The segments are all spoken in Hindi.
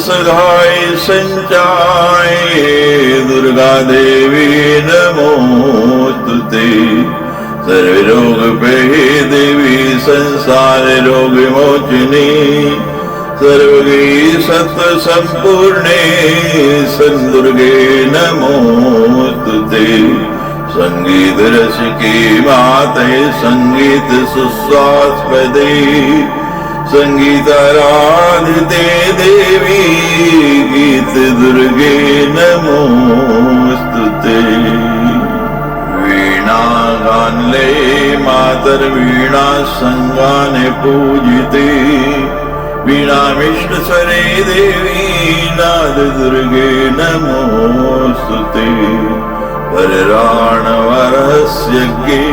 सहाय संचाय दुर्गा देवी नमोस्तुते। सर्वरोग भये देवी संसार रोग विमोचिनी। सर्वगी सत्व संपूर्णे संदुर्गे नमोस्तुते। संगीत रसिके माते संगीत सुस्वास्पदे। संगीताराधिते देवी गीत दुर्गे नमोस्तुते। वीणा गानले मातर वीणा संगाने पूजिते। वीणा विष्णु स्वरे देवी नाद दुर्गे नमोस्तुते। वरराणवरस्यज्ञे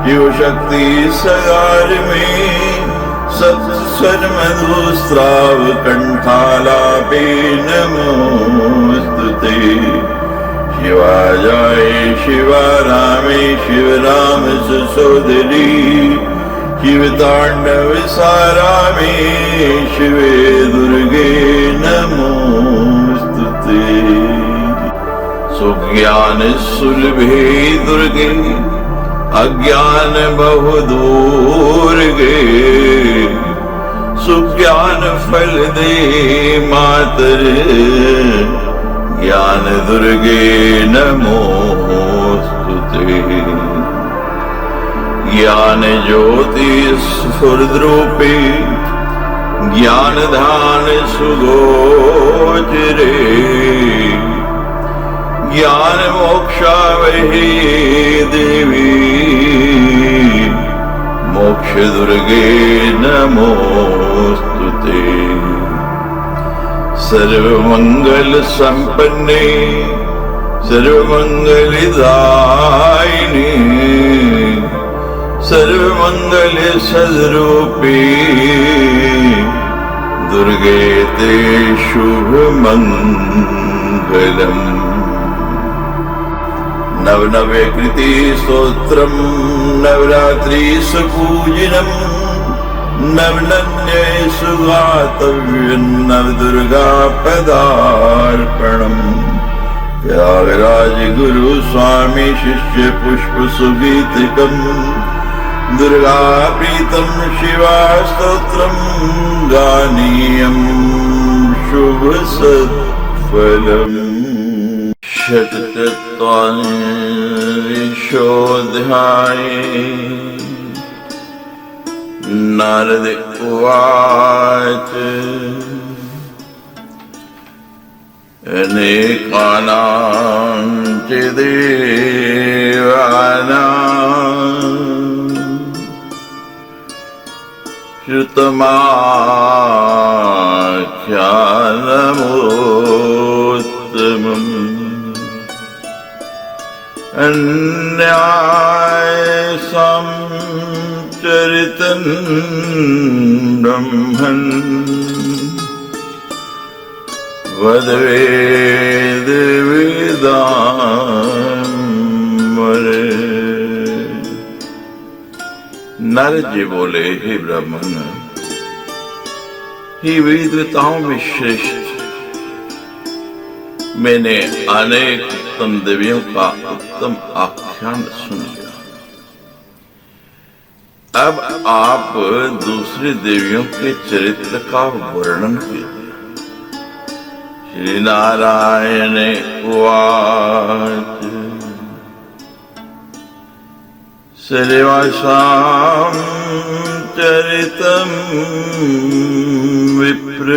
शिव शक्ति सगार में सत्स्वर मधुस्राव कंठालापे नमोस्तुते। शिवाजाय शिवारामे शिवराम सुसोदरी। शिव तांडव सारामे शिवे दुर्गे नमोस्तुते। सुज्ञान सुलभे दुर्गे अज्ञान बहु दूर गे। सुज्ञान फल दे मातर ज्ञान दुर्गे नमोस्तुते। ज्ञान ज्योति स्फुरद्रूपे ज्ञान धान सुगोचरे। ज्ञान मोक्षावहे देवी मोक्ष दुर्गे नमोस्तुते। सर्वमंगल संपन्ने सर्वमंगलदायिनी। सर्वमंगल सद्रूपी दुर्गे ते शुभ मंगलम्। नवनवे कृति स्तोत्रम नवरात्रि सुपूजनम। नवनन्ये सुगातव्यं नवदुर्गा पदार्पणम्। त्यागराज गुरु स्वामी शिष्य पुष्प सुगीतिकम्। दुर्गा प्रीतम शिवा स्तोत्रम गानीयम् शुभ सत्फलम्। शतचत्वारिंशोऽध्याय। नारद उवाच अनेकानां च देवानां श्रुतमाख्यानमोत्तमम्। अन्यायसं चरितं ब्रह्मन् वदवेदवेदाम्बरे। नारद जी बोले, हे ब्राह्मण, ही वेदताओं में श्रेष्ठ मैंने अनेक उत्तम देवियों का उत्तम आख्यान सुन लिया। अब आप दूसरी देवियों के चरित्र का वर्णन कीजिए। श्री नारायण उवाच श्रीवासां चरितं विप्र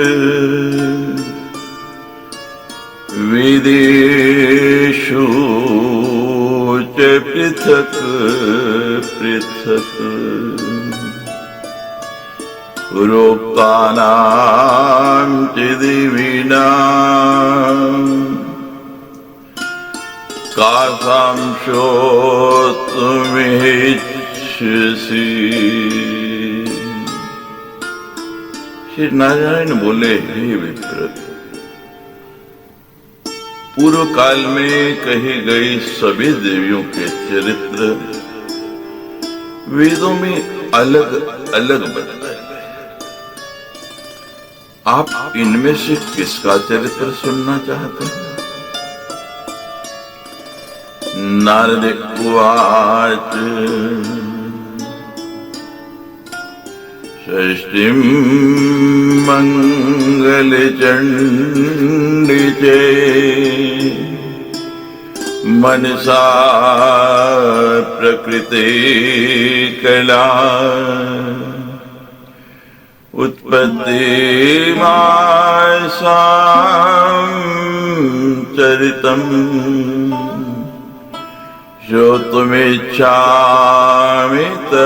विदेशु च पृथक् पृथक् प्रोक्तानां च देवीनां कासां श्रोतुमिच्छसि। श्री नारायण बोले, हे विप्र, पूर्व काल में कही गई सभी देवियों के चरित्र वेदों में अलग अलग बताए गए। आप इनमें से किसका चरित्र सुनना चाहते हैं? नारद उवाच षष्ठीं मंगलचण्डिके मनसा प्रकृते कला उत्पत्तिमासां चरितम् श्रोतुमिच्छामि तत्त्वतः।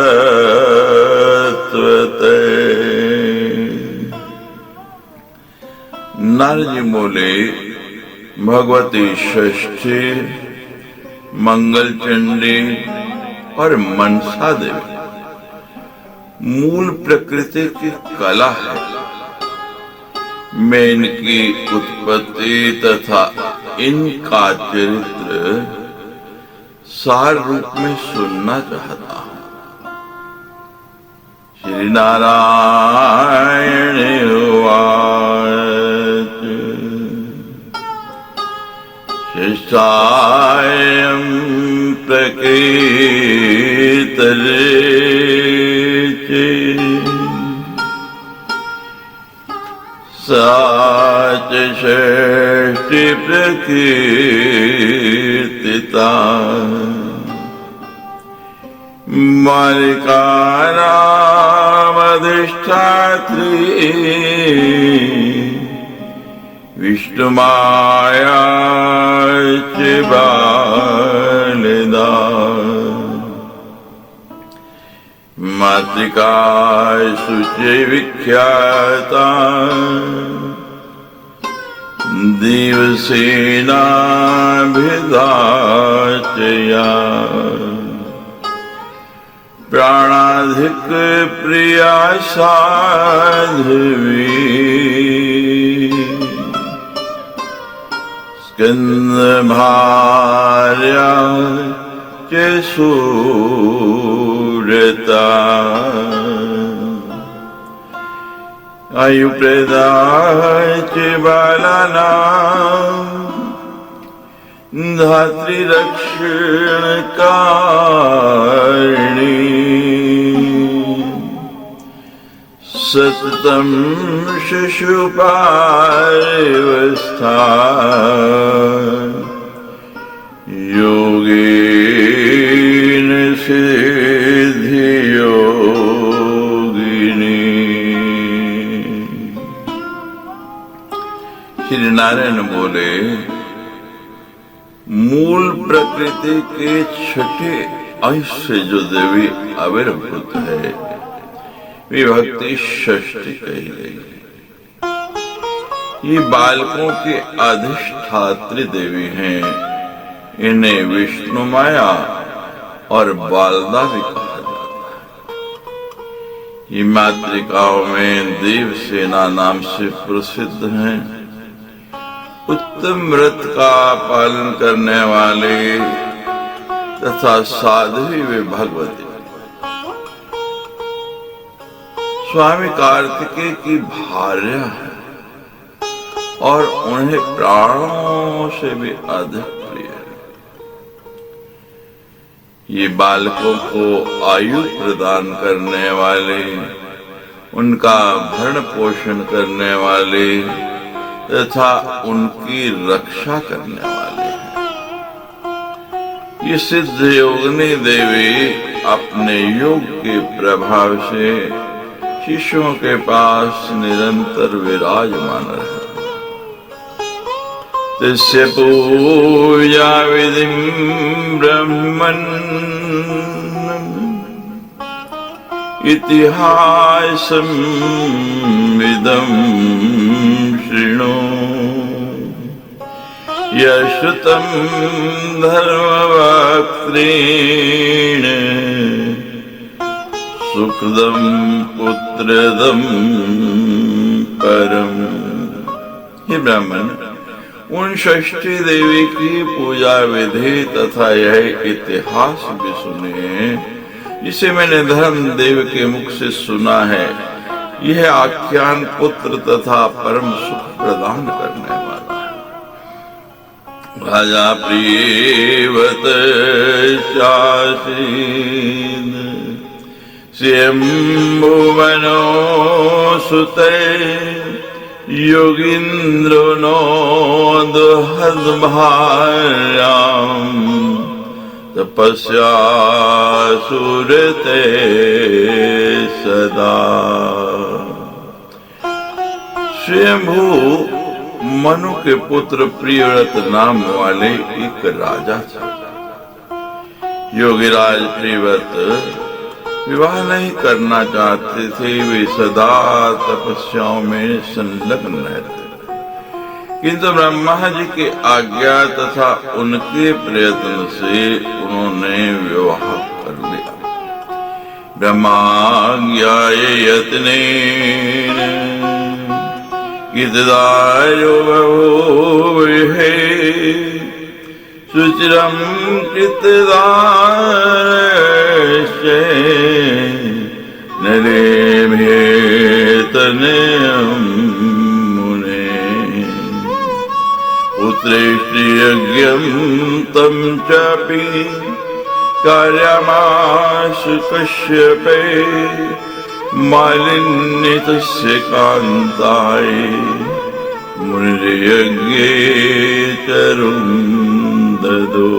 नारद जी बोले, भगवती षष्ठी, मंगलचंडी और मनसा देवी मूल प्रकृति की कला है। मैं इनकी उत्पत्ति तथा इनका चरित्र सार रूप में सुनना चाहता हूं। श्री नारायण उवाच शिष्टायं प्रकीर्तने सा च षष्ठी प्रकीर्तिता मालिकानामधिष्ठात्री विष्णुमाया च बालिदा मातृका शुचि विख्याता दिवसेनाभिधाचया प्राणाधिक प्रिया साध्वी स्कंद भार्या च सूरता आयुप्रदा च बालानां धात्री रक्षणकारिणी सततं शिशुपावस्था योगेन सिद्धियोगिनी। श्री नारायण बोले, मूल प्रकृति के छठे अंश से जो देवी आविर्भूत है विभक्ति षष्ठी कही गई। ये बालकों की अधिष्ठात्री देवी हैं। इन्हें विष्णु माया और बालदा भी कहा जाता है। ये मातृकाओं में देवसेना नाम से प्रसिद्ध हैं। उत्तम व्रत का पालन करने वाले तथा साध्वी वे भगवती स्वामी कार्तिकेय की भार्या है और उन्हें प्राणों से भी अधिक प्रिय है। ये बालकों को आयु प्रदान करने वाले, उनका भरण पोषण करने वाले तथा उनकी रक्षा करने वाले हैं। ये सिद्ध योगिनी देवी अपने योग के प्रभाव से शिष्यों के पास निरंतर विराजमान रहे। तस्य पूजा विधिं ब्रह्मन् इतिहासं इदं शृणु यश्रुतं धर्मवक्त्रेण सुखदं पुत्रदं परम। हे ब्राह्मण, उन षष्ठी देवी की पूजा विधि तथा यह इतिहास भी सुने जिसे मैंने धर्मदेव के मुख से सुना है यह आख्यान पुत्र तथा परम सुख प्रदान करने वाला है। राजा प्रियव्रत चासीन स्वयंभुवनो सुते योगीन्द्र नोदहद भार्याम तपस्या सुरते सदा। स्वयंभू मनु के पुत्र प्रियव्रत नाम वाले एक राजा थे। योगीराज प्रियव्रत विवाह नहीं करना चाहते थे, वे सदा तपस्याओं में संलग्न रहते, किंतु ब्रह्मा जी की आज्ञा तथा उनके प्रयत्न से उन्होंने विवाह कर लिया। ब्रह्माज्ञाय यत्नेन गितदायो बभूवे सुचिरं कृतदारश्चे नरेभ्येतनयं मुने। पुत्रेष्यज्ञं तं चापि कार्यमाश कश्यपे मालिन्यतस्य कान्ताय मुनिर्यज्ञे चरुं ददो।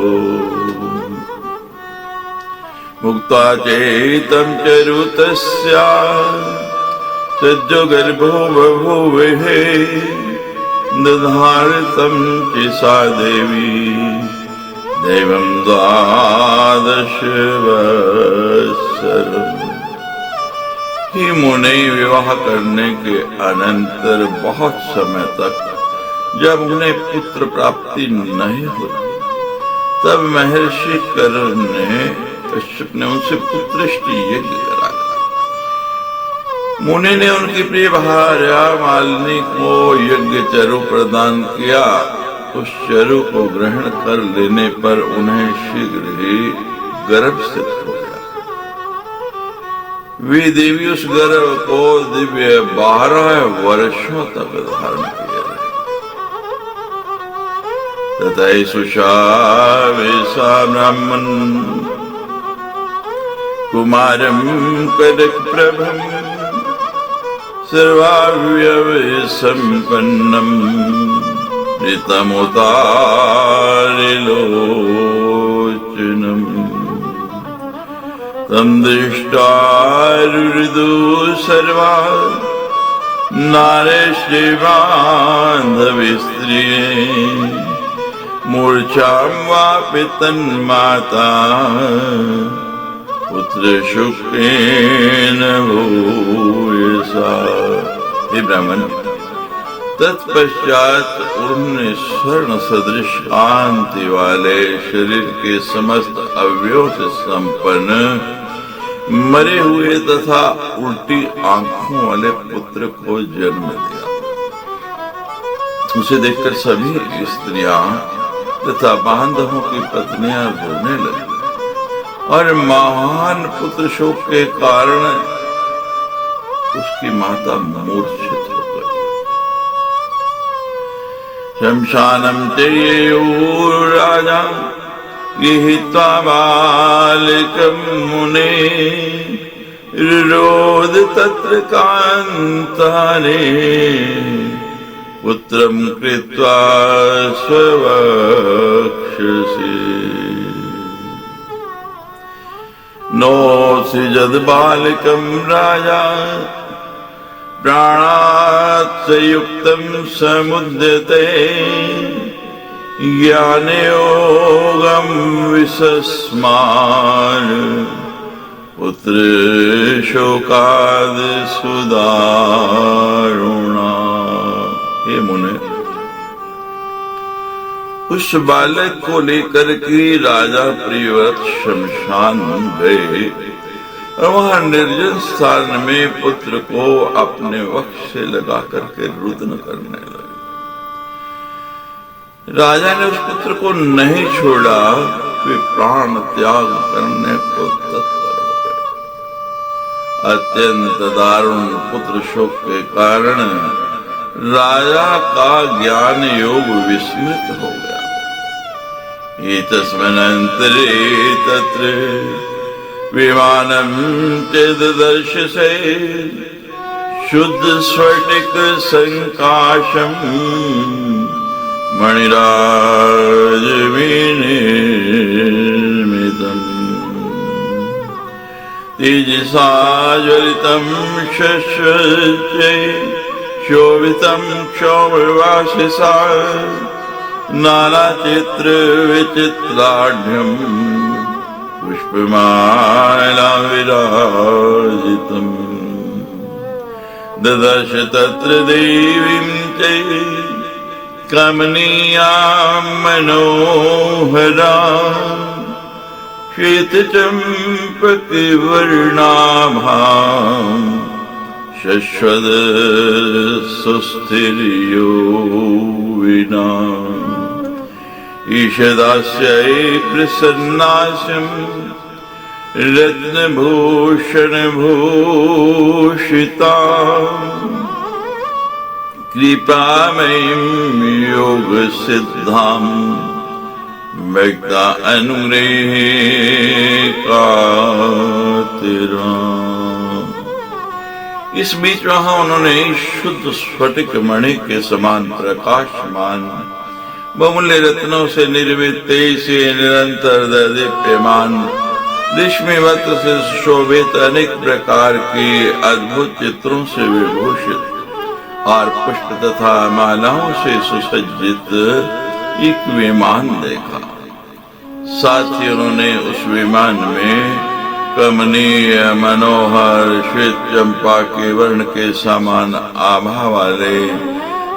मुक्ता चेतं चरुतस्या सज्जगर्भो बभूवः दधारतं च सा देवी दैवं द्वादशवत्सरम्। ही मुनि विवाह करने के अनंतर बहुत समय तक जब उन्हें पुत्र प्राप्ति नहीं हुई, तब महर्षि कश्यप ने उनसे पुत्रष्टि यज्ञ कराया। मुनि ने उनकी प्रिय भार्या मालिनी को यज्ञ चरु प्रदान किया। उस चरु को ग्रहण कर लेने पर उन्हें शीघ्र ही गर्भ सिद्ध हो गया। वे देवी उस गर्भ को दिव्य 12 वर्षों तक धारण किए रहे। तथा सुषा वेशा ब्राह्मण कुमारं कनक प्रभं सर्वावयव संपन्नम ऋतमुदारिलोचनम्। तं दृष्ट्वा रुरुदु सर्वा नारश्रीबान्धवी स्त्रियः मूर्छां वापि तन्माता पुत्र शुक्रेण भूयसा। हे ब्राह्मण, तत्पश्चात उन्होंने स्वर्ण सदृश कांति वाले शरीर के समस्त अवयवों से संपन्न मरे हुए तथा उल्टी आंखों वाले पुत्र को जन्म दिया। उसे देखकर सभी स्त्रियां तथा बांधवों की पत्नियां रोने लगी और महान पुत्र शोक के कारण उसकी माता मूर्छित हो गई। शमशानं चेयो राजा गृहीत्वा बालिकं मुने रुरोध तत्र कान्तारे पुत्रं कृत्वा स्ववक्षसि। नोऽसिजद् बालिकं राजा प्राणात् संयुक्तं समुद्यते ज्ञानयोगं विसस्मान् पुत्र शोकाद सुदारुणा। हे मुने, उस बालक को लेकर के राजा प्रियव्रत शमशान गए और वहां निर्जन स्थान में पुत्र को अपने वक्ष से लगा करके रुदन करने लगे। राजा ने उस पुत्र को नहीं छोड़ा, वे प्राण त्याग करने को तत्पर हो गए। अत्यंत दारुण पुत्र शोक के कारण राजा का ज्ञान योग विस्मृत हो गया। एतस्मिन्नन्तरे तत्र विमानं चेददर्श से शुद्ध स्फटिक संकाशम मणिराज विनिर्मितम् तेजसा ज्वलितं शस्त्रैः शोभितं क्षौरवासिसा नानाचित्र विचित्राढ्यं पुष्पमाला विराजितम् ददर्श तत्र देवीं च कमनीयां मनोहरां श्वेतचम्पकवर्णाभां शश्वत सुस्थिर्यौवना ईषदास्यै प्रसन्नास्यं रत्नभूषणभूषिता कृपामयीं योगसिद्धां व्यक्ता अनुग्रहे कातिरा। इस बीच वहां उन्होंने शुद्ध स्फटिक मणि के समान प्रकाशमान बहुमूल्य रत्नों से निर्मित तेज से निरंतर दीप्यमान रेशमीवत से शोभित अनेक प्रकार के अद्भुत चित्रों से विभूषित और पुष्प तथा मालाओं से सुसज्जित एक विमान देखा। साथ ही उन्होंने उस विमान में कमनीय मनोहर श्वेत चंपा के वर्ण के समान आभा वाले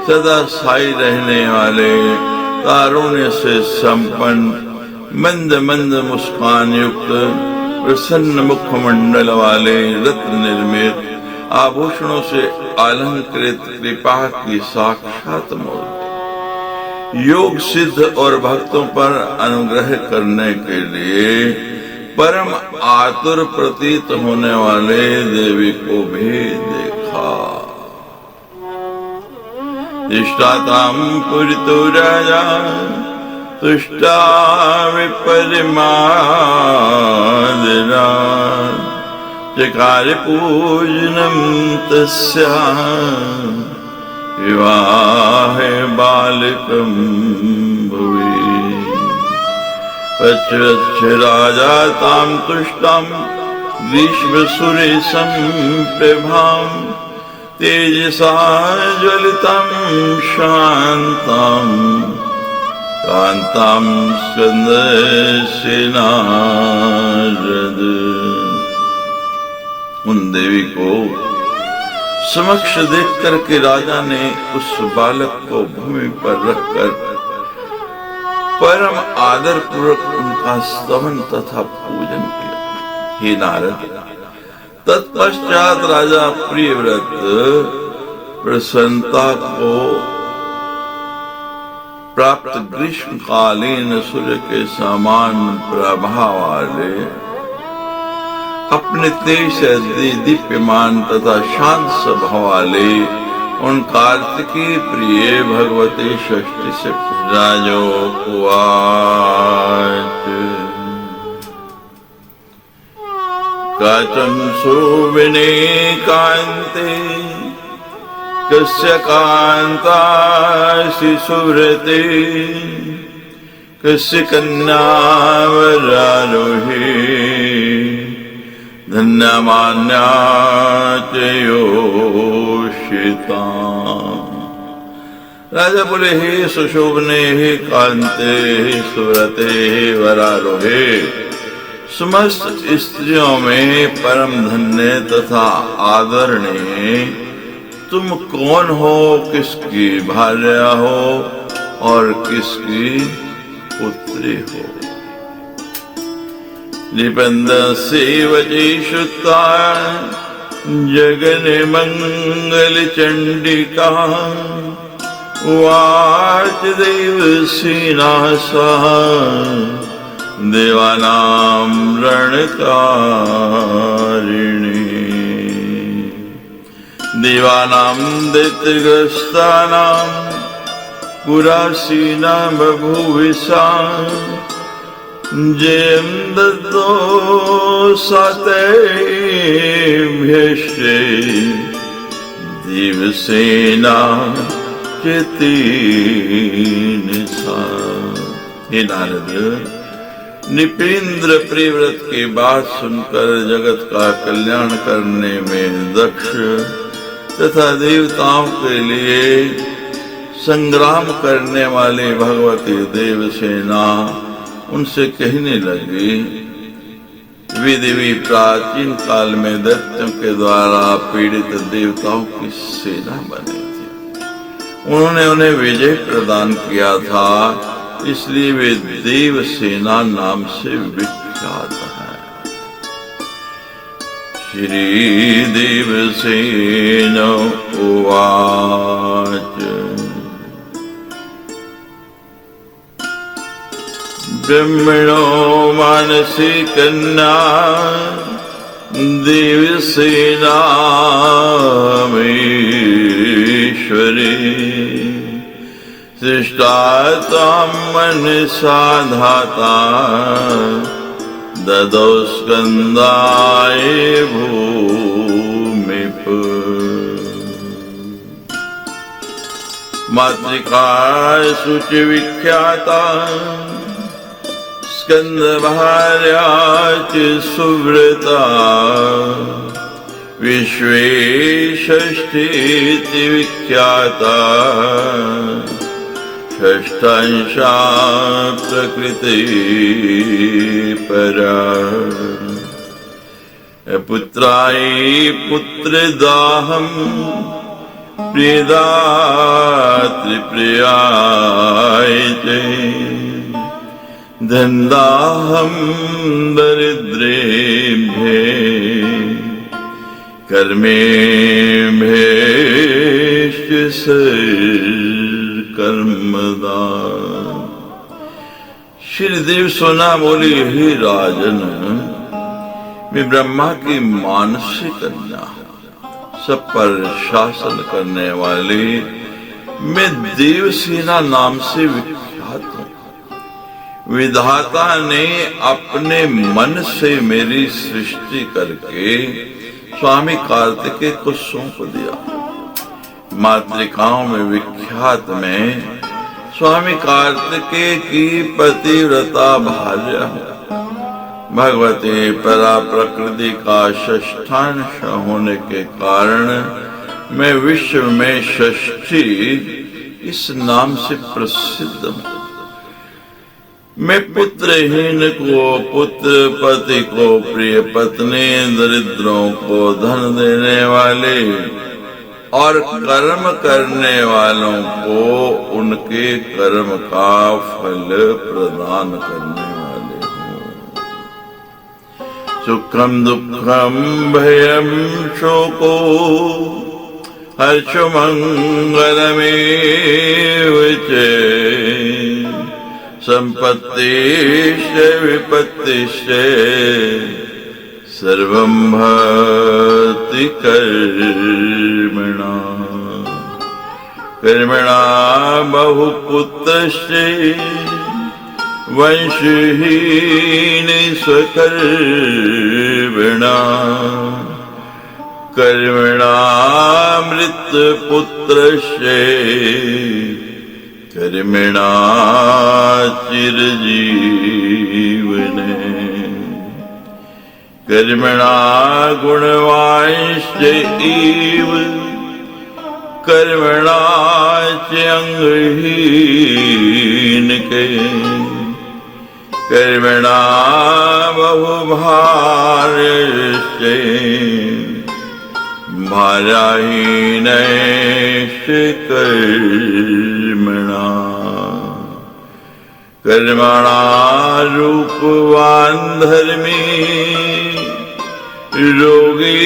सदा स्थायी रहने वाले तारुण्य से संपन्न मंद मंद मुस्कान युक्त प्रसन्न मुखमंडल वाले रत्न निर्मित आभूषणों से अलंकृत कृपा की साक्षात मूर्ति योग सिद्ध और भक्तों पर अनुग्रह करने के लिए परम आतुर प्रतीत होने वाले देवी को भी देखा। तिष्ठातां पुरितो राजा तुष्टा विपरिमादिना चकार पूजनं तस्याः विवाहे बालकं भुवि पच्वच्छ राजा तां तुष्टां ग्रीष्मसुरेशं प्रभां तेजसा ज्वलितं शान्तां कान्तां स्कंदस्य नारद। उन देवी को समक्ष देख करके राजा ने उस बालक को भूमि पर रखकर परम आदर पूर्वक उनका स्तवन तथा पूजन किया। हे नारद, तत्पश्चात राजा प्रियव्रत प्रसन्नता को प्राप्त ग्रीष्मकालीन सूर्य के समान प्रभा वाले अपने तेज से दीप्यमान तथा शांत स्वभाव वाले उन कार्तिकी प्रिय भगवती षष्ठी से राजोवाच काचं सुविने कान्ते कस्य कान्तासि सुव्रते कस्य कन्यावरारोहे धन्यमान्या च योषिता। राजा बोले, हे सुशोभने, हे कांते, हे सुव्रते, हे वरारोहे, समस्त स्त्रियों में परम धन्य तथा आदरणीय तुम कौन हो, किसकी भार्या हो और किसकी पुत्री हो। निबंधसेवजे श्रुत्वा जगने मंगल चंडिका वाच देवसेनासा देवानां रणकारिणी। देवानां दैत्यग्रस्तानां पुरासीना बभूविषा जयं दत्तो सातेभ्यश्चे देवसेना चितिनिसा। हे नारद, निपेंद्र प्रियव्रत की बात सुनकर जगत का कल्याण करने में दक्ष तथा देवताओं के लिए संग्राम करने वाली भगवती देवसेना उनसे कहने लगी, देवी प्राचीन काल में दैत्यों के द्वारा पीड़ित देवताओं की सेना बनी थी। उन्होंने उन्हें विजय प्रदान किया था, इसलिए वे देवसेना नाम से विख्यात हैं। श्री देवसेन उवाच ब्रह्मणो मानसी कन्या देवसेना मेश्वरी सृष्टा तां मनसा धाता ददौ स्कन्धाय भूमिप। मातृका शुचि विख्याता स्कंदभार्या च सुव्रता विश्वे षष्ठीति विख्याता षष्ठांशा प्रकृति परा। पुत्राय पुत्रदाहं प्रियदातृ प्रियाय च धन्दाहं दरिद्रेभ्ये कर्मेभ्यश्च कर्मदा। श्रीदेव सोना बोली, हे राजन, मैं ब्रह्मा की मानसी कन्या, सब पर शासन करने वाली मैं देवसेना नाम से विख्यात हूँ। विधाता ने अपने मन से मेरी सृष्टि करके स्वामी कार्तिकेय को सौंप दिया। मातृकाओं में विख्यात में स्वामी कार्तिकेय की पतिव्रता भार्या है। भगवती परा प्रकृति का षष्ठांश होने के कारण मैं विश्व में षष्ठी इस नाम से प्रसिद्ध हूँ। मैं पुत्रहीन को पुत्र, पति को प्रिय पत्नी, दरिद्रों को धन देने वाले और कर्म करने वालों को उनके कर्म का फल प्रदान करने वाले हूँ। सुखम दुखम भयम शोको हर्षमंगलमेव च संपत्तिश्च विपत्तिश्च सर्वं भवति कर्मणा। कर्मणा बहुपुत्रश्च वंशहीने स्वकर्मणा। कर्मणा मृतपुत्रश्च कर्मणा चिरजीवने। कर्मणा गुणवांश्च इव कर्मणा च अंगहीनके। कर्मणा बहुभार्यश्च भार्याहीनश्च कर्मणा। कर्मणा रूपवान् धर्मी रोगी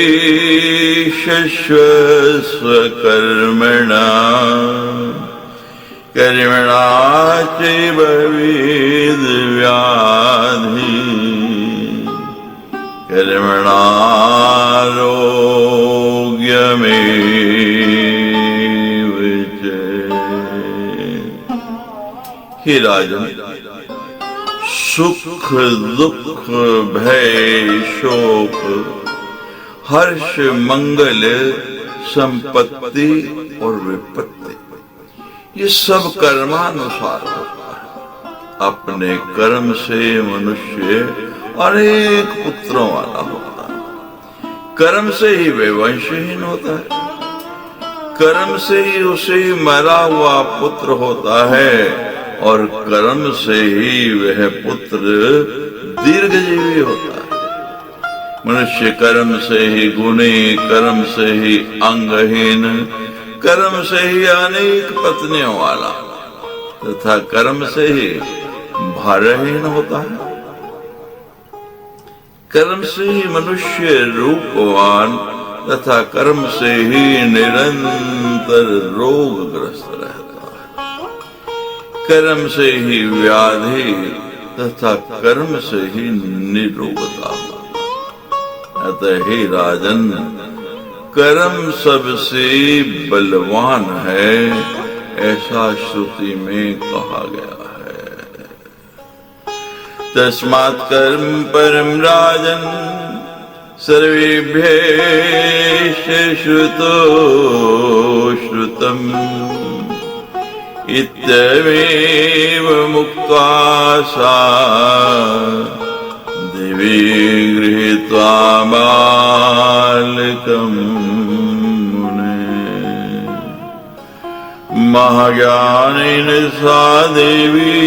स्वकर्मणा। कर्मणा चैव वेद व्याधि कर्मणारोग्यमेव च। हे राजन, सुख दुख भय शोक हर्ष मंगल संपत्ति और विपत्ति ये सब कर्मानुसार होता है। अपने कर्म से मनुष्य अनेक पुत्रों वाला होता है। कर्म से ही वे वंशहीन होता है, कर्म से ही उसे मरा हुआ पुत्र होता है और कर्म से ही वह पुत्र दीर्घजीवी होता है। मनुष्य कर्म से ही गुणी, कर्म से ही अंगहीन, कर्म से ही अनेक पत्नियों वाला तथा कर्म से ही भारहीन होता है। कर्म से ही मनुष्य रूपवान तथा कर्म से ही निरंतर रोगग्रस्त रहता है। कर्म से ही व्याधि तथा कर्म से ही निरोगता। अतः हे राजन, कर्म सबसे बलवान है, ऐसा श्रुति में कहा गया है। तस्मात् कर्म परम राजन सर्वेभ्यश्च श्रुतो श्रुतम् इत्यमेव मुक्त्वा सा दिवि गृहीत्वा बालकम् मुने। महाज्ञानेन सा देवी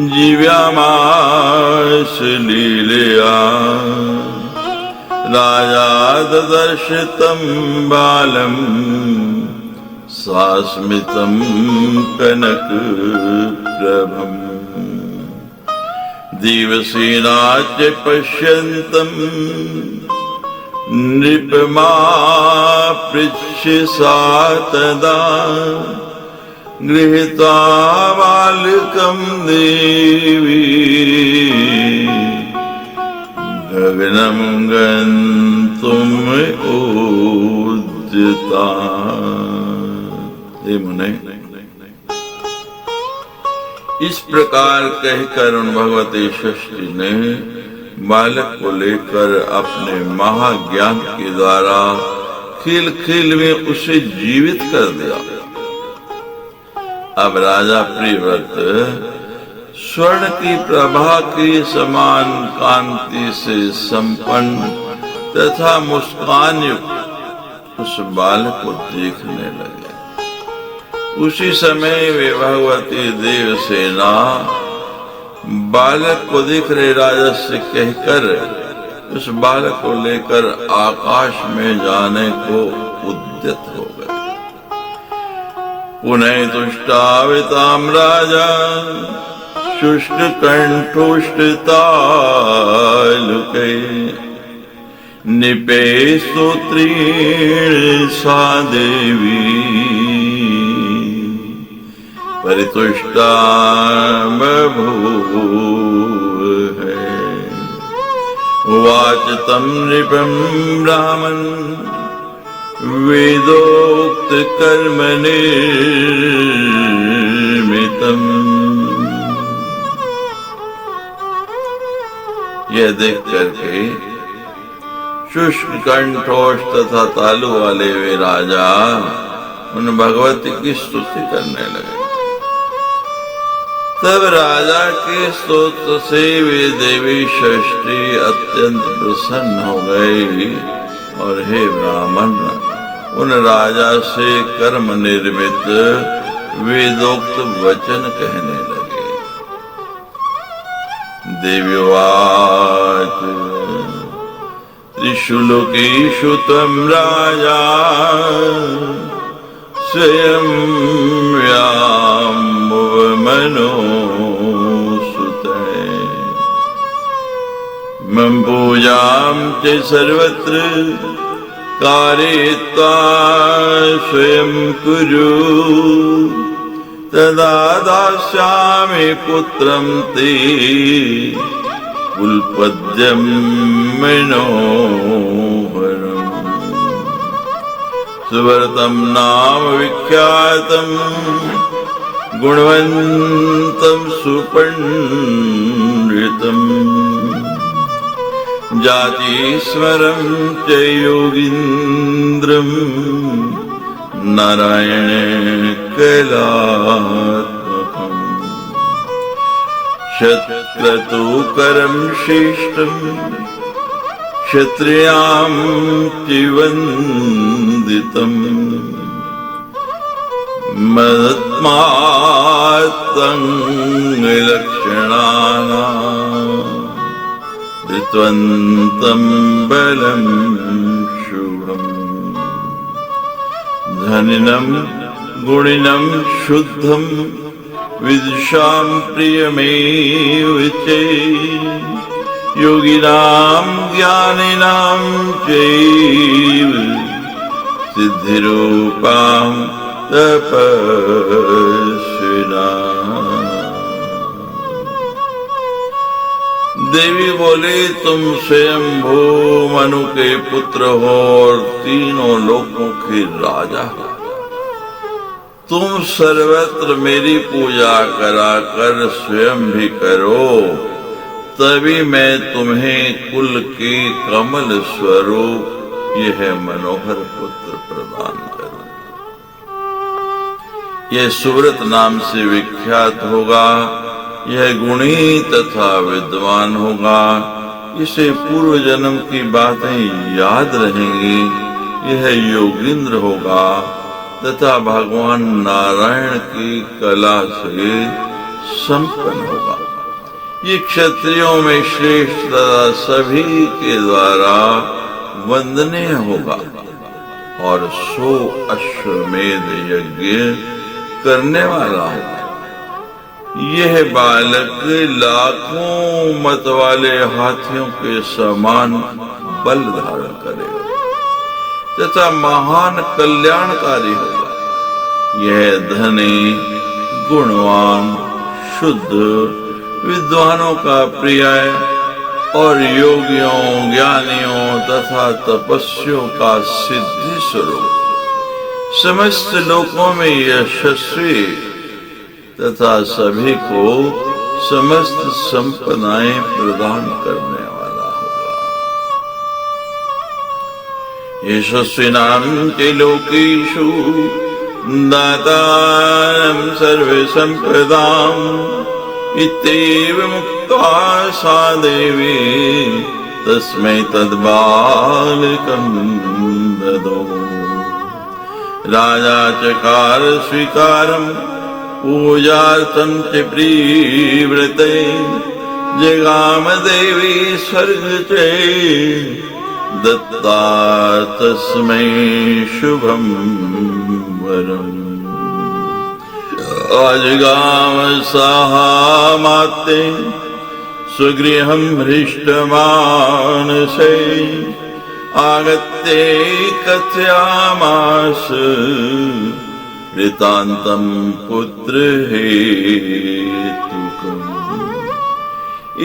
जीव्यामास लीलया। राजा ददर्श तं बालम् सास्मितं कनकप्रभम्। दिवसेनाच पश्यन्तम् नृपमापृच्छ सा तदा। गृहीत्वा बालकं देवी गगनं गन्तुम् उद्यता। हे मुने, इस प्रकार कहकर उन भगवती षष्ठी ने बालक को लेकर अपने महाज्ञान के द्वारा खेल खेल में उसे जीवित कर दिया। अब राजा प्रियव्रत स्वर्ण की प्रभा के समान कांति से संपन्न तथा मुस्कान युक्त उस बालक को देखने लगे। उसी समय वे भगवती देवसेना बालक को देख रहे राजा से कहकर उस बालक को लेकर आकाश में जाने को उद्यत हो गए। पुनः तुष्टाविताम राजा शुष्क कंठोष्टतालुके निपे स्तोत्रेण सा देवी परितुष्टा बभूव है। उवाच तं नृपं ब्राह्मण वेदोक्त कर्म निर्मितम्। यह देख करके शुष्क कंठोष तथा तालु वाले वे राजा उन भगवती की स्तुति करने लगे। तब राजा के स्तोत्र से वे देवी षष्ठी अत्यंत प्रसन्न हो गई और हे ब्राह्मण, उन राजा से कर्म निर्मित वेदोक्त वचन कहने लगे। देव्यवाच त्रिशुलोकेषु त्वं राजा स्वयं व्यामुवमनोसुते। मम पूजां च सर्वत्र कारयित्वा स्वयं कुरु। तदा दास्यामि पुत्रं ते कुलपद्यं मनोहरम् सुव्रतं नाम विख्यातं गुणवन्तं सुपण्डितं जातीश्वरं च योगीन्द्रं नारायण कलात्मकम् शतक्रतुकरं श्रेष्ठं क्षत्रियां वन्दितं मदत्मातं लक्षणानां धृत्वन्तं बलं शुभम् धनिनं गुणिनं शुद्धं विदुषां प्रियमेव च योगिनां ज्ञानिनां चैव सिद्धिरूपां तपस्विनाम्। देवी बोले, तुम स्वयंभू मनु के पुत्र हो और तीनों लोकों के राजा हो। तुम सर्वत्र मेरी पूजा कराकर स्वयं भी करो, तभी मैं तुम्हें कुल के कमल स्वरूप यह मनोहर पुत्र प्रदान करूं। यह सुव्रत नाम से विख्यात होगा, यह गुणी तथा विद्वान होगा, इसे पूर्व जन्म की बातें याद रहेंगी। यह योगींद्र होगा तथा भगवान नारायण की कला से संपन्न होगा। ये क्षत्रियों में श्रेष्ठ तथा सभी के द्वारा वंदनीय होगा और 100 अश्वमेध यज्ञ करने वाला होगा। यह बालक लाखों मत वाले हाथियों के समान बल धारण करेगा तथा महान कल्याणकारी होगा। यह धनी, गुणवान, शुद्ध, विद्वानों का प्रिय और योगियों, ज्ञानियों तथा तपस्वियों का सिद्धि स्वरूप, समस्त लोकों में यशस्वी तथा सभी को समस्त संपदाएं प्रदान करने वाला होगा। यशस्विनां च लोकेषु दातारं सर्व संपदाम् इत्येव मुक्त्वा सा देवी तस्मै तद्बालकं ददौ। राजा चकार स्वीकारं पूजार्थं च प्रीव्रते जगाम देवी स्वर्ग च दत्ता तस्मै शुभं वरम्। अजगाम साहामात्ये स्वगृहं हृष्टमानसे आगत्ये कथयामास वृतान्तं पुत्र हेतुकम्।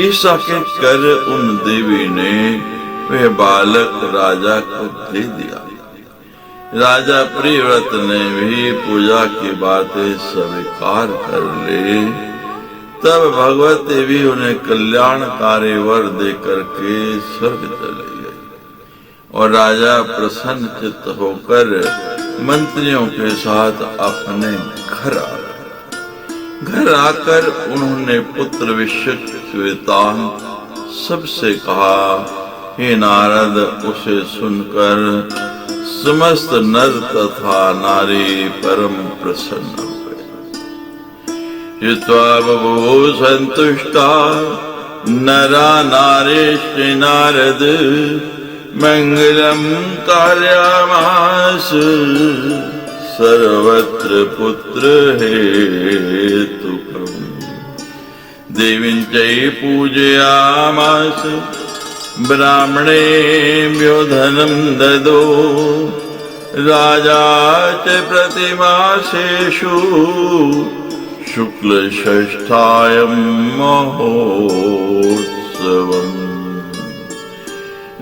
ऐसा कहकर उन देवी ने वह बालक राजा को दे दिया। राजा प्रियव्रत ने भी पूजा की बातें स्वीकार कर ली। तब भगवती भी उन्हें कल्याणकारी वर देकर के स्वर्ग चले गए और राजा प्रसन्न चित्त होकर मंत्रियों के साथ अपने घर आ गए। घर आकर उन्होंने पुत्र विषय वृतांत सबसे कहा। हे नारद, उसे सुनकर समस्त नर तथा नारी परम प्रसन्न हुए। चित्वा बभूव संतुष्टा नरा नारेश्च नारद मंगलम कार्यामास सर्वत्र पुत्र हेतुकम्। देवीं च पूजयामास ब्राह्मणेभ्यो धनं ददो राजा च प्रतिमासेषु शुक्ल षष्ठायां महोत्सव। महोत्सवम्।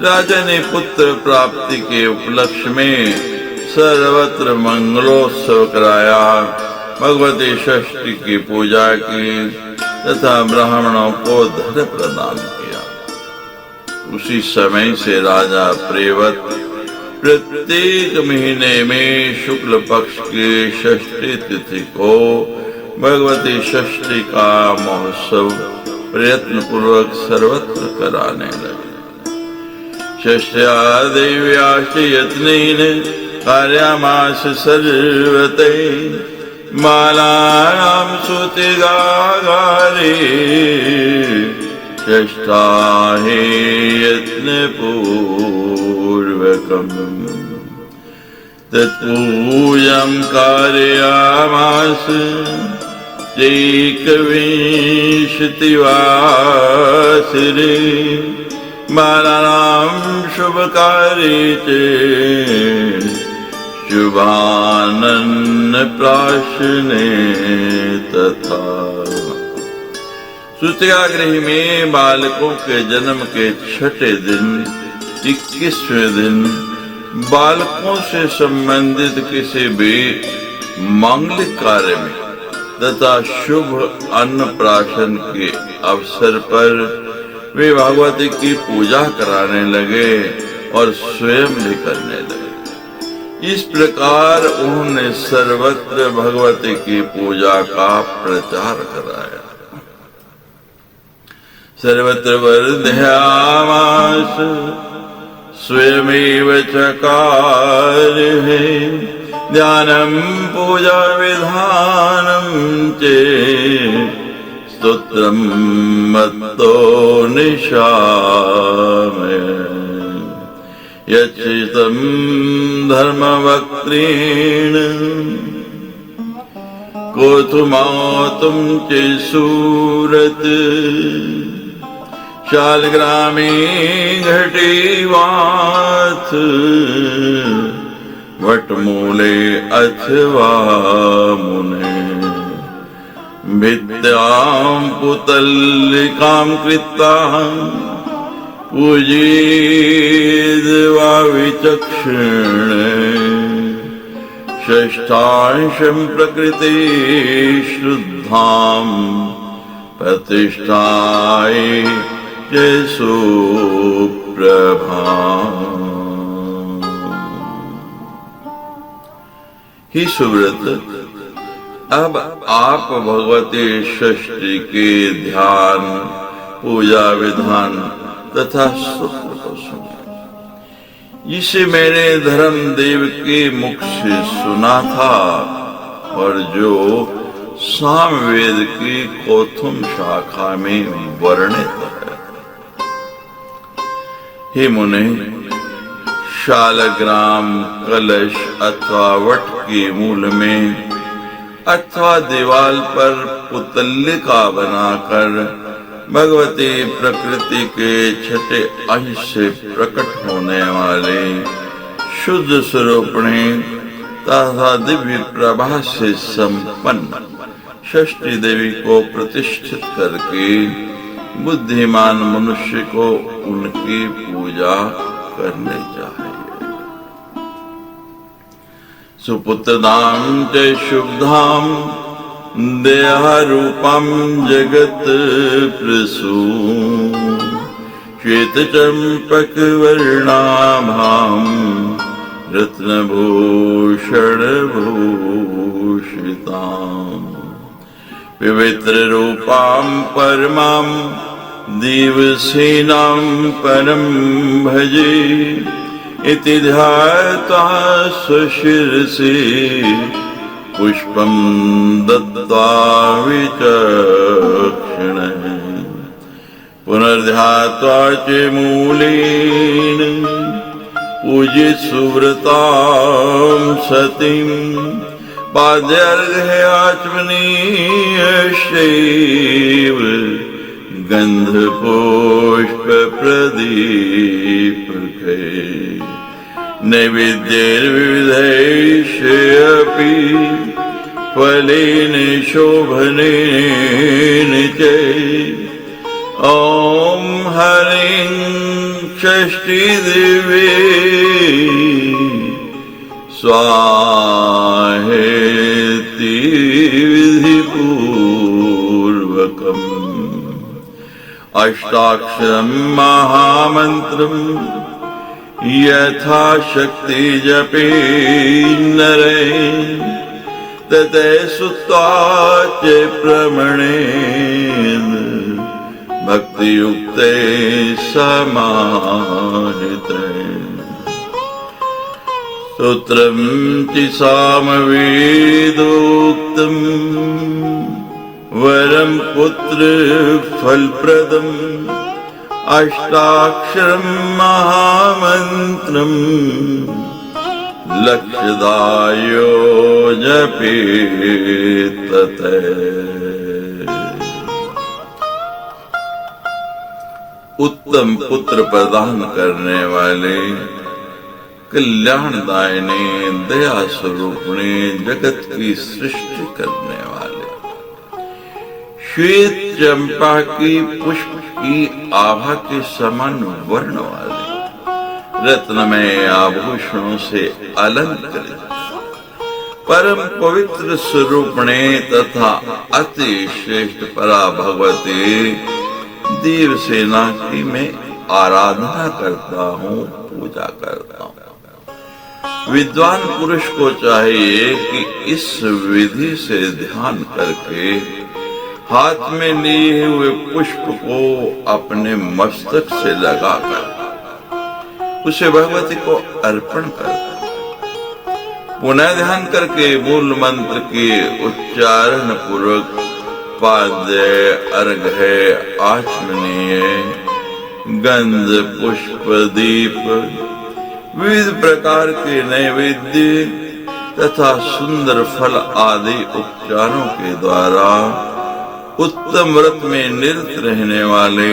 राजा ने पुत्र प्राप्ति के उपलक्ष्य में सर्वत्र मंगलोत्सव कराया, भगवती षष्ठी की पूजा की तथा ब्राह्मणों को धन प्रदान किया। उसी समय से राजा प्रेवत प्रत्येक महीने में शुक्ल पक्ष की षष्ठी तिथि को भगवती षष्ठी का महोत्सव प्रयत्न पूर्वक सर्वत्र कराने लगे। षष्ठ्या देव्याश्च यत्नेन कार्यामास सर्वते, मालानां सुतिगागारे षष्ठा हि यत्नपूर्वकम्। तत्पूजां कारयामास चैकविंशतिवासरे, मालानां शुभकार्ये च शुभानन्न प्राशने तथा। सूत्याग्रही में बालकों के जन्म के छठे दिन 21वें दिन बालकों से संबंधित किसी भी मांगलिक कार्य में तथा शुभ अन्नप्राशन के अवसर पर वे भगवती की पूजा कराने लगे और स्वयं भी करने लगे। इस प्रकार उन्होंने सर्वत्र भगवती की पूजा का प्रचार कराया। सर्वत्र वर्धयामास स्वयमेव चकार है, ध्यानं पूजा विधानं चे स्तोत्रं मत्तो निशामय। यच्चितं धर्मवक्त्रेण कोथुमातुं च सूरत, शालग्रामे घटेवाथ वटमूले अथवा मुने। भित्त्यां पुतल्लिकां कृत्वा पूजेद् वा विचक्षण, षष्ठांशं प्रकृते शुद्धां प्रतिष्ठाय च सुप्रभाम्। ही सुव्रत, अब आप भगवती षष्ठी के ध्यान, पूजा विधान तथा सूत्र को सुनिए। इसे मैंने धर्मदेव के मुख से सुना था और जो सामवेद की कोथुम शाखा में वर्णित है। हे मुने, शालग्राम कलश अथवा वट के मूल में अथवा दीवाल पर पुतल्लिका बनाकर भगवती प्रकृति के छठे अंश से प्रकट होने वाले शुद्ध स्वरूपणी तथा दिव्य प्रभा से संपन्न षष्ठी देवी को प्रतिष्ठित करके बुद्धिमान मनुष्य को उनकी पूजा करनी चाहिए। सुपुत्रदां च शुभधां देहरूपं जगत् प्रसू, श्वेतचम्पकवर्णाभां रत्नभूषणभूषितां, पवित्ररूपां परमां दिवसेनां परं भजे। इति ध्यात्वा स्वशिरसि पुष्पं दत्त्वा विचक्षण, पुनर्ध्यात्वा च मूलेन पूजित सुव्रतां सतीं, पाद्यार्घ्याचमनीयश्चैव गन्धपुष्पप्रदीपकै, नैवेद्यैर्विविधैश्चैरपि फलेन शोभनेन च, ॐ हरिं षष्ठीदेवी स्वाहेति विधिपूर्वकम् अष्टाक्षरं महामन्त्रं यथाशक्ति जपे नरे तते सुत्वा च प्रमणेन भक्तियुक्ते समाहिते सूत्रं च सामवेदोक्तं वरं पुत्र फलप्रदम् अष्टाक्षरं महामन्त्रं लक्षदायो जपेत तत्। उत्तम पुत्र प्रदान करने वाले कल्याणदायिनी दया स्वरूपिणी जगत की सृष्टि करने वाले श्वेत चंपा की पुष्प की आभा के समान वर्ण वाले रत्नमय आभूषणों से अलंकृत परम पवित्र स्वरूपणे तथा अति श्रेष्ठ परा भगवती देवसेना की मैं आराधना करता हूँ, पूजा करता हूँ। विद्वान पुरुष को चाहिए कि इस विधि से ध्यान करके हाथ में लिए हुए पुष्प को अपने मस्तक से लगाकर उसे भगवती को अर्पण कर पुनः ध्यान करके मूल मंत्र के उच्चारण पूर्वक पाद्य अर्घ्य आचमनीय गंध पुष्प दीप विविध प्रकार के नैवेद्य तथा सुंदर फल आदि उपचारों के द्वारा उत्तम व्रत में निरत रहने वाले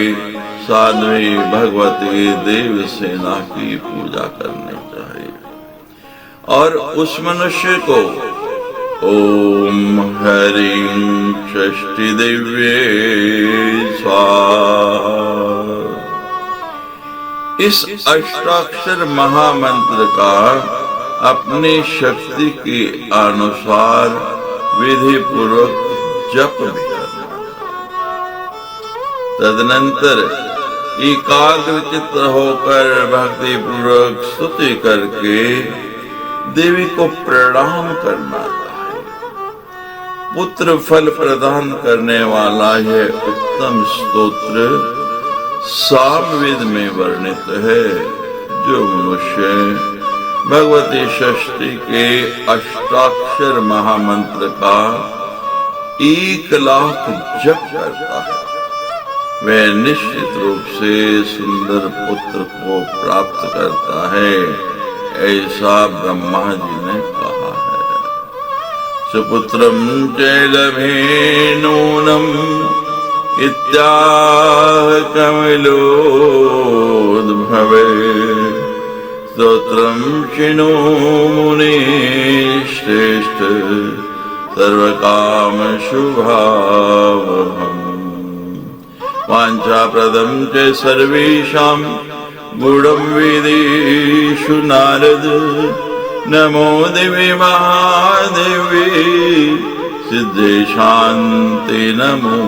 साध्वी भगवती देवसेना की पूजा करनी चाहिए और उस मनुष्य को ओम हरिं षष्ठीदेव्यै स्वाहा इस अष्टाक्षर महामंत्र का अपनी शक्ति के अनुसार विधि पूर्वक जप भी करना। तदनंतर एकाग्र चित्त होकर भक्ति पूर्वक स्तुति करके देवी को प्रणाम करना चाहिए। पुत्र फल प्रदान करने वाला यह उत्तम स्तोत्र सामवेद में वर्णित है। जो मनुष्य भगवती षष्ठी के अष्टाक्षर महामंत्र का 1,00,000 जप करता है वह निश्चित रूप से सुंदर पुत्र को प्राप्त करता है, ऐसा ब्रह्मा जी ने कहा है। सुपुत्रं च लभे नूनम् इत्याह कमलोद्भवे स्तोत्रं शृणु मुने श्रेष्ठ सर्वकाम शुभावहम् वाञ्छाप्रदं च सर्वेषां गुणं वेदेषु नारद नमो देवी महादेवी सिद्धे शांति नमो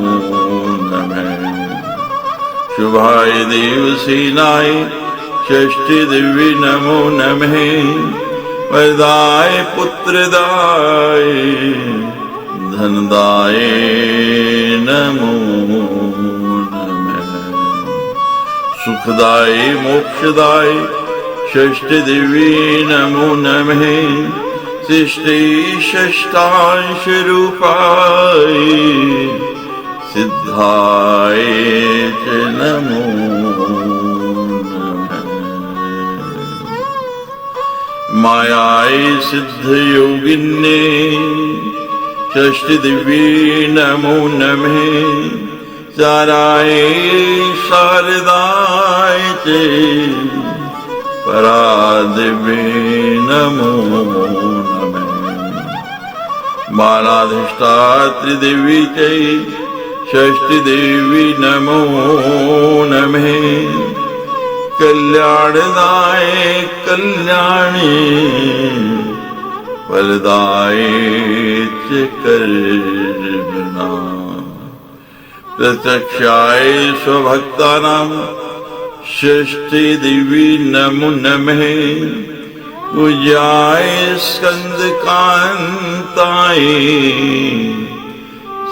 नमः शुभाय देवसेनाय षष्ठी देवी नमो नमः वरदाय पुत्रदाय धनदाय नमो नमः सुखदाय मोक्षदाय षष्ठी देवी नमो नमः सृष्टि षष्ठांश रूपाय सिद्धाय च नमो नमः मायाय सिद्ध योगिन्ये षष्ठी देवी नमो नमः चाराय शारदाय च परादेवी नमो नमः बालाधिष्ठात्री देवी च षष्ठी देवी नमो नमः। कल्याणदाये कल्याणी फलदाये च कर्मणा। प्रत्यक्षाय स्वभक्तानां षष्ठी देवी नमो नमः। पूज्याय स्कंदकांताय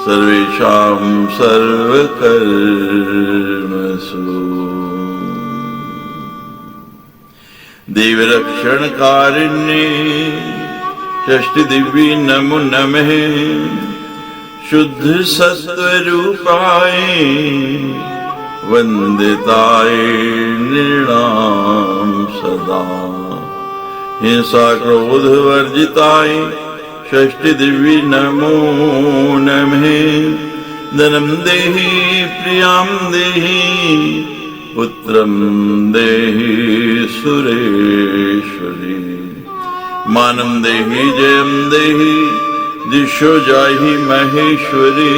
सर्वेषां सर्वकर्मसु। देवरक्षणकारिण्ये षष्ठी देवी नमो नमः। शुद्ध सत्वरूपाय वंदिताय नृणां सदा। हिंसा क्रोध वर्जिताय षष्ठी देवी नमो नमः। धनं देहि प्रियां देहि पुत्रं देहि सुरेश्वरी। मानं देहि जयं देहि दिशो जाहि महेश्वरी।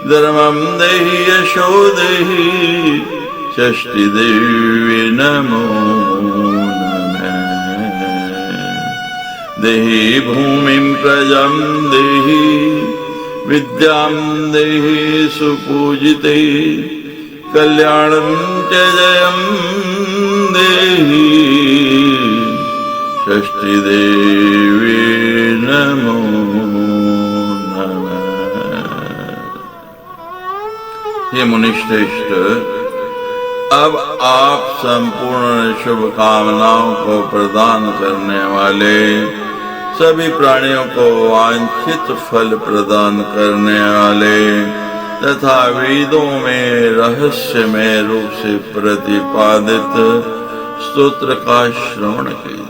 धर्मं देहि यशो देहि षष्ठी देवी नमो नमः। देहि भूमिं प्रजां देहि विद्यां देहि सुपूजिते। कल्याणं च जयं देहि षष्ठी देवी नमो नमः। हे मुनिश्रेष्ठ, अब आप संपूर्ण शुभकामनाओं को प्रदान करने वाले, सभी प्राणियों को वांछित फल प्रदान करने वाले तथा वेदों में रहस्यमय रूप से प्रतिपादित स्तोत्र का श्रवण कीजिए।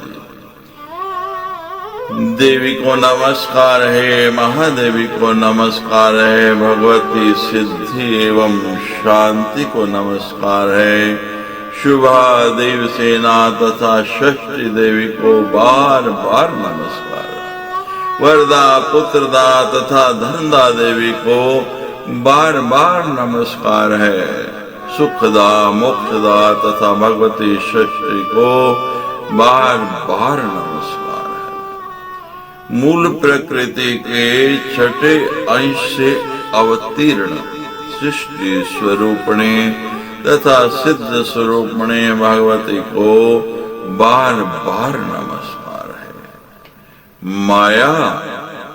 देवी को नमस्कार है, महादेवी को नमस्कार है, भगवती सिद्धि एवं शांति को नमस्कार है, शुभा देवसेना तथा षष्ठी देवी को बार बार नमस्कार है, वरदा पुत्रदा तथा धनदा देवी को बार बार नमस्कार है, सुखदा मोक्षदा तथा भगवती षष्ठी को बार बार नमस्कार है। मूल प्रकृति के छठे अंश से अवतीर्ण सृष्टि स्वरूपणे तथा सिद्ध स्वरूपणे भगवती को बार बार नमस्कार है। माया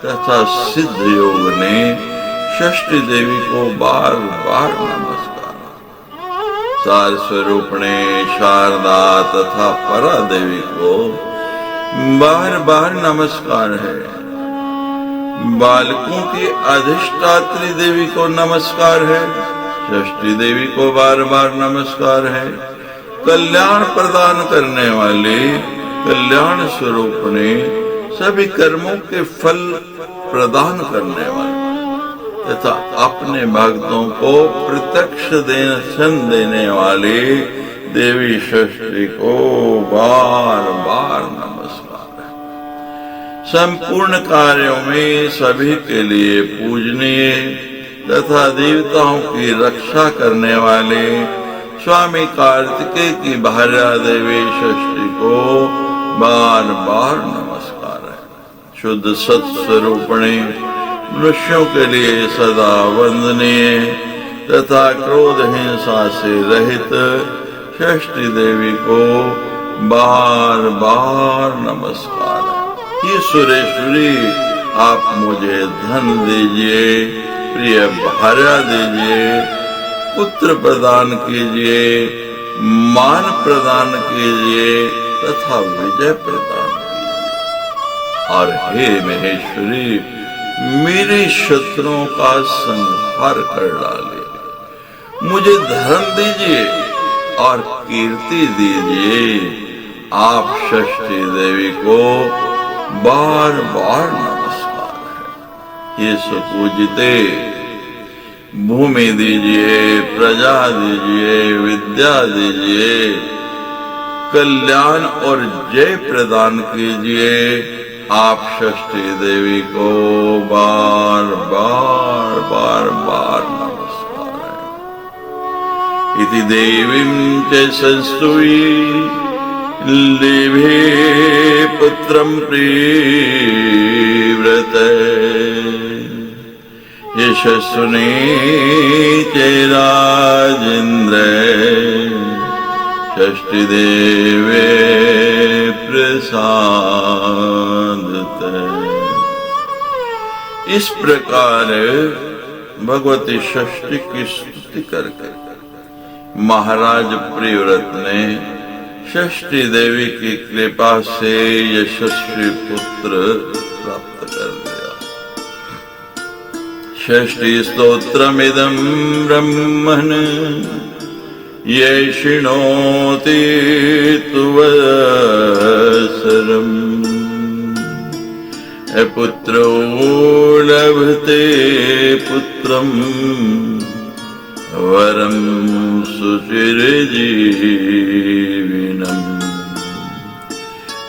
तथा सिद्ध योग ने षष्ठी देवी को बार बार नमस्कार। सार स्वरूपणे शारदा तथा परा देवी को बार बार नमस्कार है। बालकों की अधिष्ठात्री देवी को नमस्कार है, षष्ठी देवी को बार बार नमस्कार है। कल्याण प्रदान करने वाले कल्याण स्वरूपणे सभी कर्मों के फल प्रदान करने वाले तथा अपने भक्तों को प्रत्यक्ष दर्शन देने वाली देवी षष्ठी को बार बार नमस्कार है। संपूर्ण कार्यों में सभी के लिए पूजनीय तथा देवताओं की रक्षा करने वाले स्वामी कार्तिकेय की भार्या देवी षष्ठी को बार बार नमस्कार है। शुद्ध सत्स्वरूपणे मनुष्यों के लिए सदा वंदनीय तथा क्रोध हिंसा से रहित षष्ठी देवी को बार बार नमस्कार है। ये सुरेश्वरी, आप मुझे धन दीजिए, प्रिय भार्या दीजिए, पुत्र प्रदान कीजिए, मान प्रदान कीजिए तथा विजय प्रदान कीजिए। और हे महेश्वरी, मेरे शत्रुओं का संहार कर डाले। मुझे धर्म दीजिए और कीर्ति दीजिए। आप षष्ठी देवी को बार बार नमस्कार है। ये सुपूजिते, भूमि दीजिए, प्रजा दीजिए, विद्या दीजिए, कल्याण और जय प्रदान कीजिए। आप षष्ठी देवी को बार बार बार बार नमस्कार। इति देवीं च संस्तुवि लेभे पुत्रं प्रीव्रत यशस्विने च राजेन्द्र षष्ठीदेवे प्रसादत। इस प्रकार भगवती षष्ठी की स्तुति करके महाराज प्रियव्रत ने षष्ठी देवी की कृपा से यशस्वी पुत्र प्राप्त कर लिया। षष्ठी स्तोत्रमिदं ब्रह्मन् ये शृणोति तुवसरम् पुत्रो लभते पुत्रं वरं सुचिरजीविनम्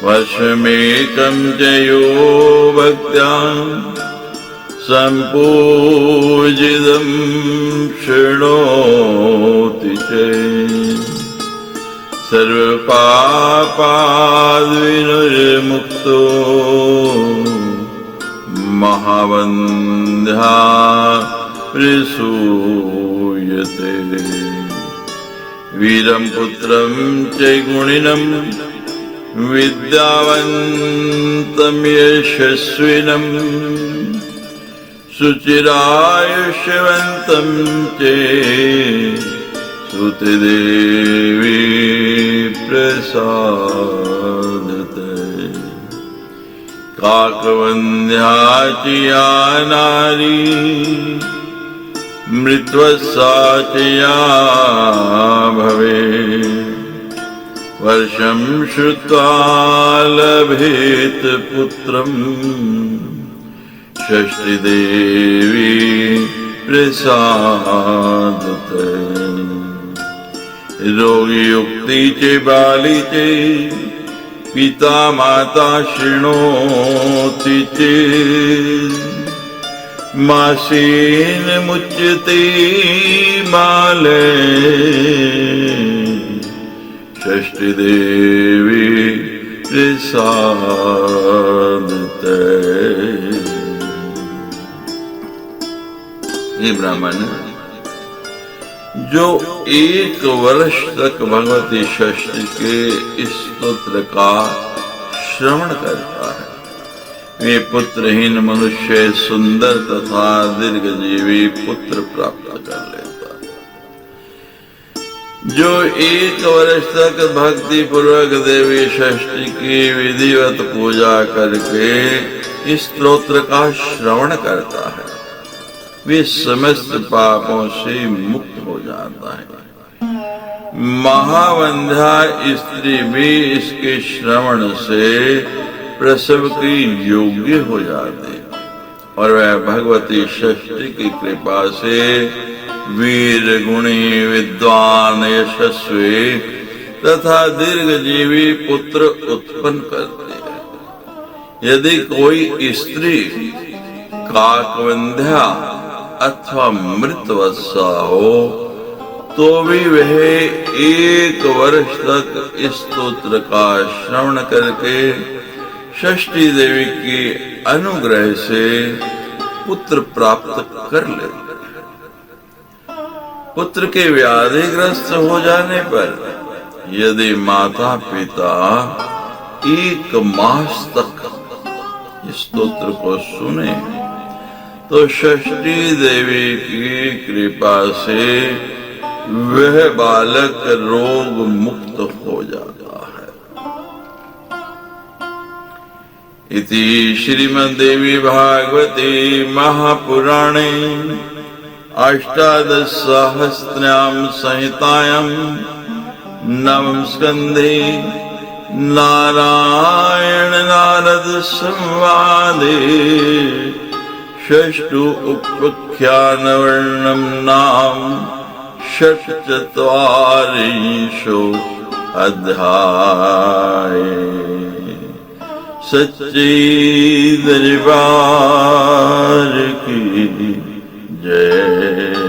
वर्षमेकं च यो भक्त्या सम्पूजितं शृणोति च सर्वपापाद्विनिर्मुक्तो महावन्द्या प्रसूयते। वीरं पुत्रं च गुणिनं विद्यावन्तं यशस्विनं सुचिरायुष्यवन्तं च स्तुतिदेवी प्रसादते। काकवन्द्या च या नारी मृत्वसा च या भवेत् वर्षं श्रुत्वा लभेत पुत्रं षष्ठीदेवी प्रसादते। रोगयुक्ति च बाली च पिता माता शृणोति चेत् मासेन मुच्यते बाले षष्ठीदेवी प्रसादते। हे ब्राह्मण, जो 1 वर्ष तक भगवती षष्ठी के स्तोत्र का श्रवण करता है वे पुत्रहीन मनुष्य सुंदर तथा दीर्घजीवी पुत्र प्राप्त कर लेता है। जो 1 वर्ष तक भक्ति पूर्वक देवी षष्ठी की विधिवत पूजा करके इस स्तोत्र का श्रवण करता है वे समस्त पापों से मुक्त हो जाता है। महावंध्या स्त्री भी इसके श्रवण से प्रसव की योग्य हो जाती और वह भगवती षष्ठी की कृपा से वीर गुणी विद्वान यशस्वी तथा दीर्घजीवी पुत्र उत्पन्न करती है। यदि कोई स्त्री काकवंध्या अथवा मृतवत्सा हो तो भी वह 1 वर्ष तक इस स्तोत्र का श्रवण करके षष्ठी देवी के अनुग्रह से पुत्र प्राप्त कर ले। पुत्र के व्याधिग्रस्त हो जाने पर यदि माता पिता 1 मास तक इस स्तोत्र को सुने तो षष्ठी देवी की कृपा से वह बालक रोग मुक्त हो जाता है। इति श्रीमद्देवी भागवते महापुराणे अष्टादशसहस्रयां संहितायां नवम स्कन्धे नारायण नारद संवादे षष्ठ उपाख्यानवर्णनं नाम षट्चत्वारिंशो अध्याय। सच्चे दरबार की जय।